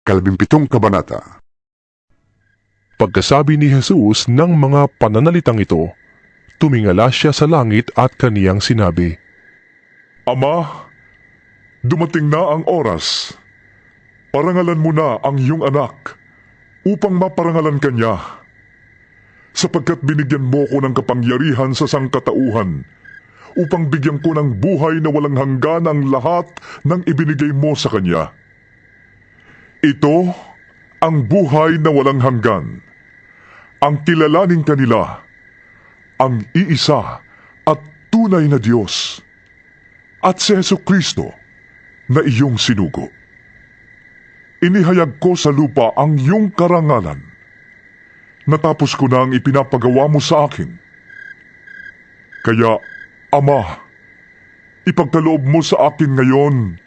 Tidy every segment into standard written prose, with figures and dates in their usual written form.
Kalbimpitong Kabanata. Pagkasabi ni Jesus ng mga pananalitang ito, tumingala siya sa langit at kaniyang sinabi, Ama, dumating na ang oras. Parangalan mo na ang iyong anak upang maparangalan kanya. Sapagkat binigyan mo ko ng kapangyarihan sa sangkatauhan upang bigyan ko ng buhay na walang hanggan ang lahat ng ibinigay mo sa kanya. Ito ang buhay na walang hanggan. Ang kilalanin kanila, ang iisa at tunay na Diyos, at si Jesucristo na iyong sinugo. Inihayag ko sa lupa ang iyong karangalan. Natapos ko na ang ipinapagawa mo sa akin. Kaya, Ama, ipagkaloob mo sa akin ngayon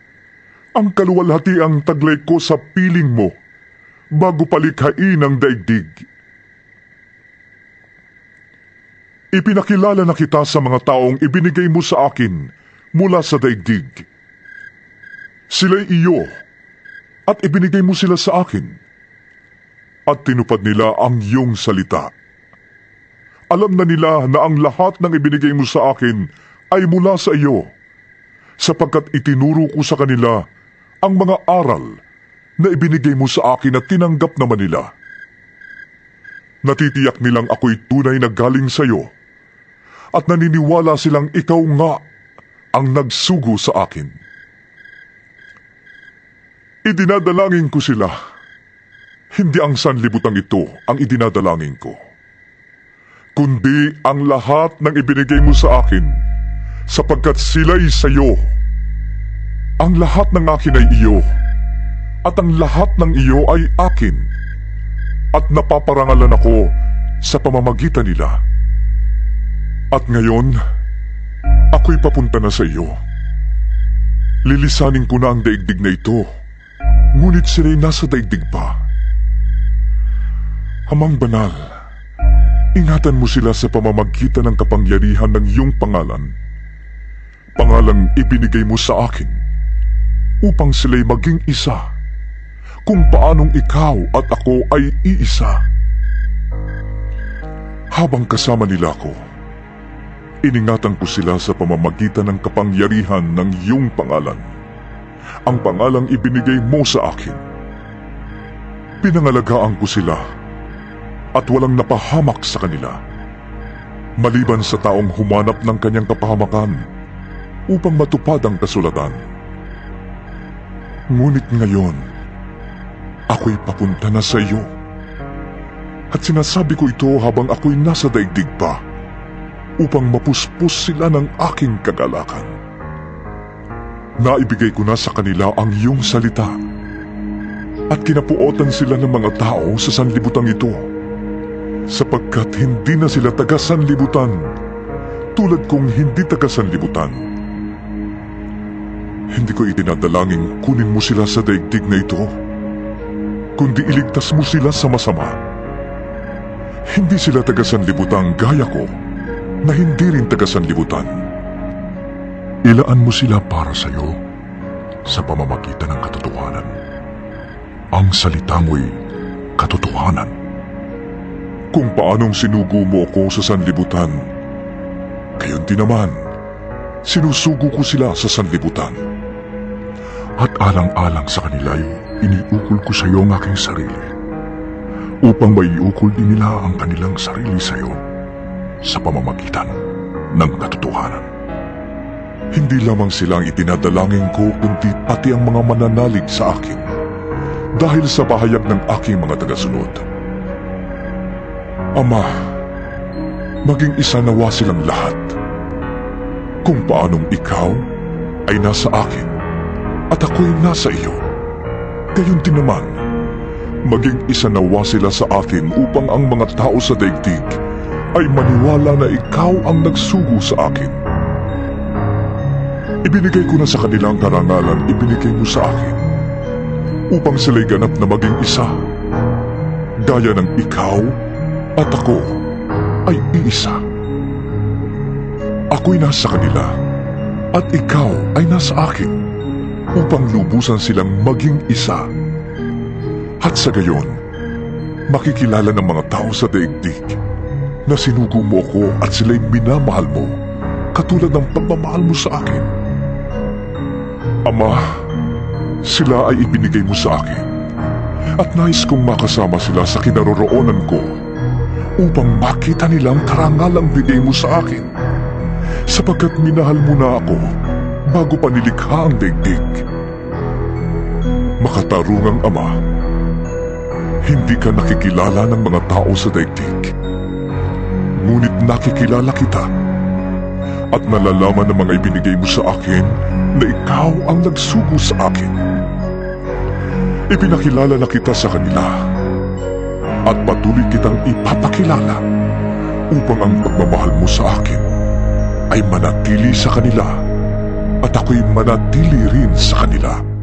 ang kaluwalhatiang taglay ko sa piling mo bago palikhain ang daigdig. Ipinakilala na kita sa mga taong ibinigay mo sa akin mula sa daigdig. Sila'y iyo at ibinigay mo sila sa akin at tinupad nila ang iyong salita. Alam na nila na ang lahat ng ibinigay mo sa akin ay mula sa iyo, sapagkat itinuro ko sa kanila ang mga aral na ibinigay mo sa akin at tinanggap naman nila. Natitiyak nilang ako'y tunay na galing sa iyo at naniniwala silang ikaw nga ang nagsugo sa akin. Idinadalangin ko sila. Hindi ang sanlibutan ito ang idinadalangin ko, kundi ang lahat ng ibinigay mo sa akin, sapagkat sila'y sa iyo. Ang lahat ng akin ay iyo, at ang lahat ng iyo ay akin, at napaparangalan ako sa pamamagitan nila. At ngayon, ako'y papunta na sa iyo. Lilisanin ko na ang daigdig na ito, ngunit sila'y nasa daigdig pa. Amang banal, ingatan mo sila sa pamamagitan ng kapangyarihan ng iyong pangalan. Pangalang ibinigay mo sa akin, upang sila'y maging isa, kung paanong ikaw at ako ay iisa. Habang kasama nila ako, iningatan ko sila sa pamamagitan ng kapangyarihan ng iyong pangalan, ang pangalang ibinigay mo sa akin. Pinangalagaan ko sila at walang napahamak sa kanila, maliban sa taong humanap ng kanyang kapahamakan upang matupad ang kasulatan. Ngunit ngayon, ako'y papunta na sa iyo, at sinasabi ko ito habang ako'y nasa daigdig pa, upang mapuspos sila ng aking kagalakan. Naibigay ko na sa kanila ang iyong salita, at kinapuotan sila ng mga tao sa sanlibutan ito, sapagkat hindi na sila taga-sanlibutan, tulad kong hindi taga-sanlibutan. Hindi ko itinadalangin kunin mo sila sa daigdig na ito, kundi iligtas mo sila sa masama. Hindi sila taga-sanlibutan gaya ko, na hindi rin taga-sanlibutan. Ilaan mo sila para sa iyo sa pamamagitan ng katotohanan. Ang salita mo'y katotohanan. Kung paanong sinugo mo ako sa sanlibutan, gayon din naman, sinusugo ko sila sa sanlibutan. At alang-alang sa kanila'y iniukol ko sa iyo ang aking sarili, upang maiukol din nila ang kanilang sarili sa iyo sa pamamagitan ng katotohanan. Hindi lamang sila ang itinadalangin ko, kundi pati ang mga mananalig sa akin, dahil sa pahayag ng aking mga tagasunod. Ama, maging isa nawa silang lahat, kung paanong ikaw ay nasa akin at ako'y nasa iyo. Gayon din naman, maging isa nawa sila sa atin upang ang mga tao sa daigdig ay maniwala na ikaw ang nagsugo sa akin. Ibinigay ko na sa kanilang karangalan, ibinigay mo sa akin, upang sila'y ganap na maging isa, gaya ng ikaw at ako ay iisa. Ako'y nasa kanila at ikaw ay nasa akin, upang lubusan silang maging isa, At sa gayon, makikilala ng mga tao sa daigdig na sinugo mo ako at sila'y minamahal mo katulad ng pagmamahal mo sa akin. Ama, sila ay ibinigay mo sa akin at nais kong makasama sila sa kinaroroonan ko upang makita nilang karangalang bigay mo sa akin sapagkat minahal mo na ako bago pa nilikha ang daigdig. Makatarungang Ama, hindi ka nakikilala ng mga tao sa daigdig, ngunit nakikilala kita at nalalaman ng mga ibinigay mo sa akin na ikaw ang nagsugo sa akin. Ipinakilala na kita sa kanila at patuloy kitang ipapakilala upang ang pagmamahal mo sa akin ay manatili sa kanila at ako'y manatili rin sa kanila.